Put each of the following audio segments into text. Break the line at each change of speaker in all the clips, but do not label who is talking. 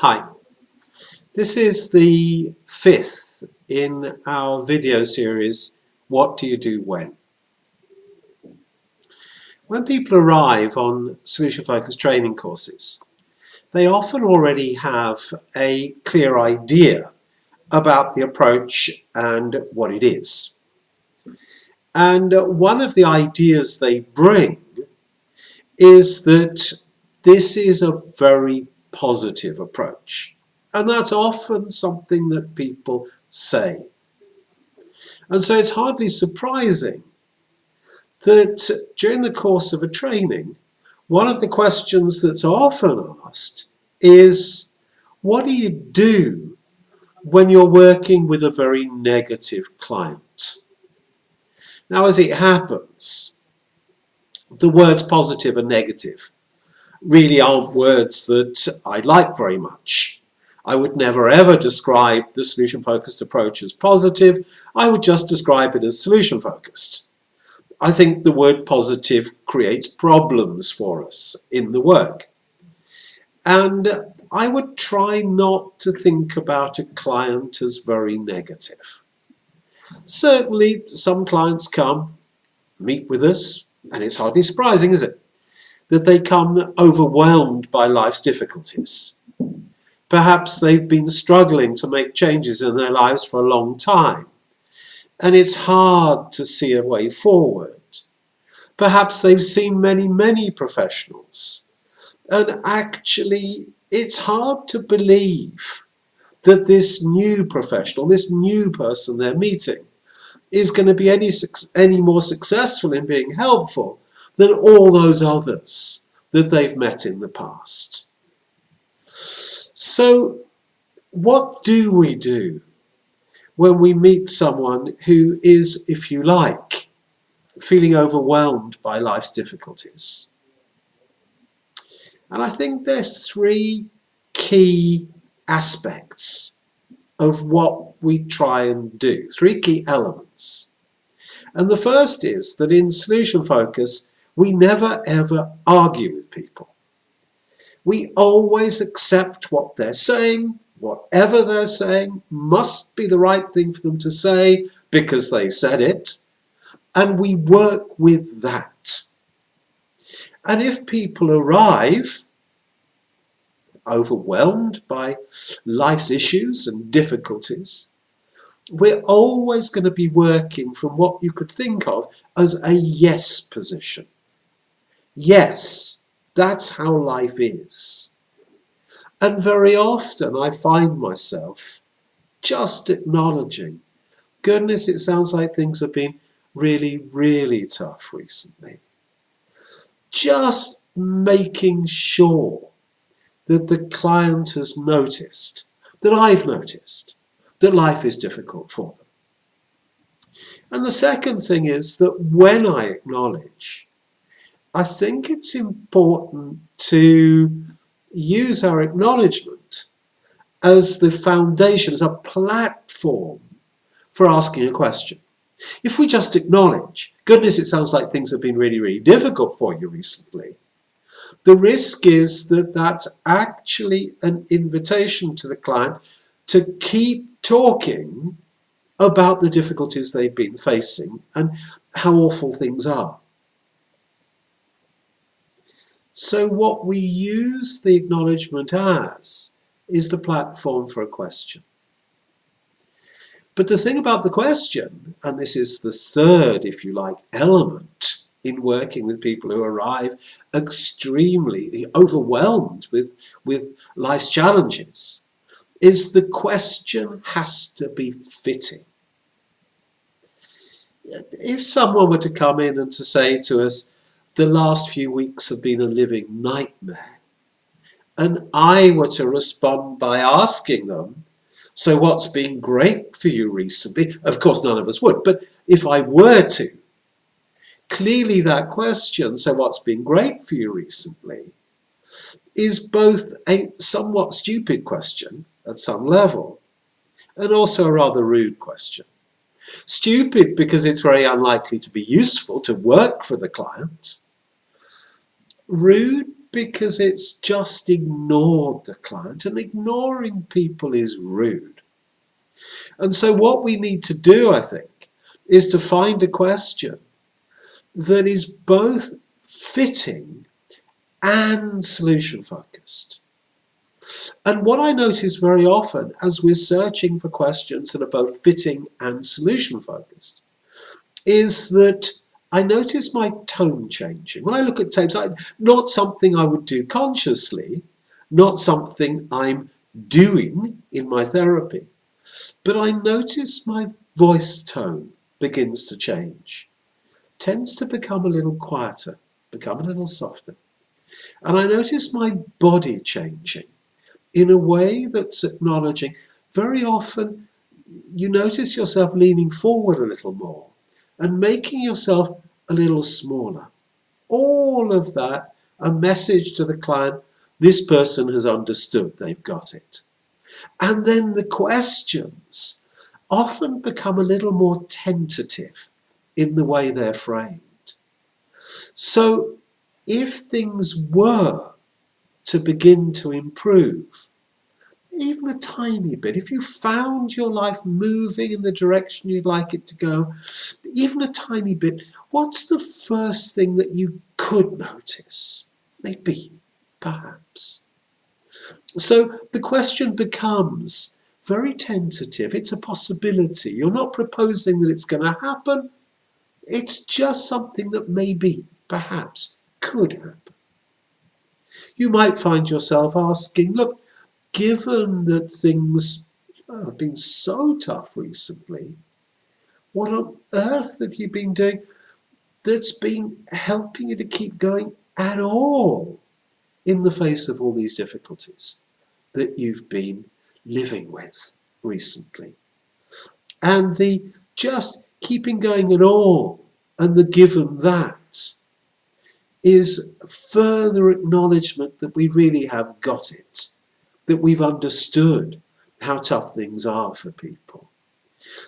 Hi, this is the fifth in our video series, What Do You Do When? When people arrive on solution-focused training courses, they often already have a clear idea about the approach and what it is. And one of the ideas they bring is that this is a very positive approach. And that's often something that people say. And so it's hardly surprising that during the course of a training, one of the questions that's often asked is, what do you do when you're working with a very negative client? Now, as it happens, the words positive and negative really aren't words that I like very much. I would never ever describe the solution-focused approach as positive. I would just describe it as solution-focused. I think the word positive creates problems for us in the work. And I would try not to think about a client as very negative. Certainly, some clients come, meet with us, and it's hardly surprising, is it, that they come overwhelmed by life's difficulties. Perhaps they've been struggling to make changes in their lives for a long time, and it's hard to see a way forward. Perhaps they've seen many professionals, and actually it's hard to believe that this new professional, this new person they're meeting, is going to be any more successful in being helpful than all those others that they've met in the past. So what do we do when we meet someone who is, if you like, feeling overwhelmed by life's difficulties? And I think there's three key aspects of what we try and do, three key elements. And the first is that in solution focus, we never ever argue with people. We always accept what they're saying. Whatever they're saying must be the right thing for them to say because they said it. And we work with that. And if people arrive overwhelmed by life's issues and difficulties, we're always going to be working from what you could think of as a yes position. Yes, that's how life is. And very often I find myself just acknowledging, goodness, it sounds like things have been really tough recently. Just making sure that the client has noticed, that I've noticed, that life is difficult for them. And the second thing is that when I acknowledge, I think it's important to use our acknowledgement as the foundation, as a platform for asking a question. If we just acknowledge, goodness, it sounds like things have been really difficult for you recently, the risk is that that's actually an invitation to the client to keep talking about the difficulties they've been facing and how awful things are. So what we use the acknowledgement as is the platform for a question. But the thing about the question, and this is the third, if you like, element in working with people who arrive extremely overwhelmed with life's challenges, is the question has to be fitting. If someone were to come in and to say to us, the last few weeks have been a living nightmare, and I were to respond by asking them, so what's been great for you recently? Of course, none of us would, but if I were to, clearly that question, so what's been great for you recently, is both a somewhat stupid question at some level, and also a rather rude question. Stupid because it's very unlikely to be useful to work for the client. Rude because it's just ignored the client, and ignoring people is rude. And so what we need to do, I think, is to find a question that is both fitting and solution focused. And what I notice very often as we're searching for questions that are both fitting and solution focused is that I notice my tone changing. When I look at tapes, not something I would do consciously, not something I'm doing in my therapy, but I notice my voice tone begins to change, tends to become a little quieter, become a little softer. And I notice my body changing in a way that's acknowledging. Very often you notice yourself leaning forward a little more and making yourself a little smaller. All of that, a message to the client, this person has understood, they've got it. And then the questions often become a little more tentative in the way they're framed. So if things were to begin to improve, even a tiny bit, if you found your life moving in the direction you'd like it to go, even a tiny bit, what's the first thing that you could notice? Maybe, perhaps. So the question becomes very tentative. It's a possibility. You're not proposing that it's going to happen. It's just something that maybe, perhaps, could happen. You might find yourself asking, look, given that things have been so tough recently, what on earth have you been doing that's been helping you to keep going at all in the face of all these difficulties that you've been living with recently? And the just keeping going at all and the given that is further acknowledgement that we really have got it, that we've understood how tough things are for people.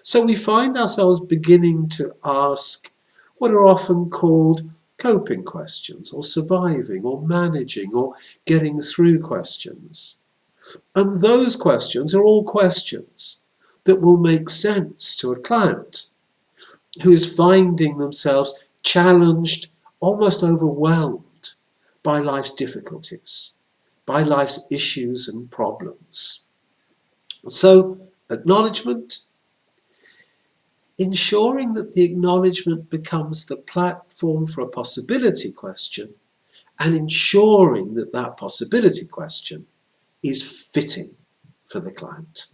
So we find ourselves beginning to ask what are often called coping questions, or surviving, or managing, or getting through questions. And those questions are all questions that will make sense to a client who is finding themselves challenged, almost overwhelmed by life's difficulties, by life's issues and problems. So, acknowledgement, ensuring that the acknowledgement becomes the platform for a possibility question, and ensuring that that possibility question is fitting for the client.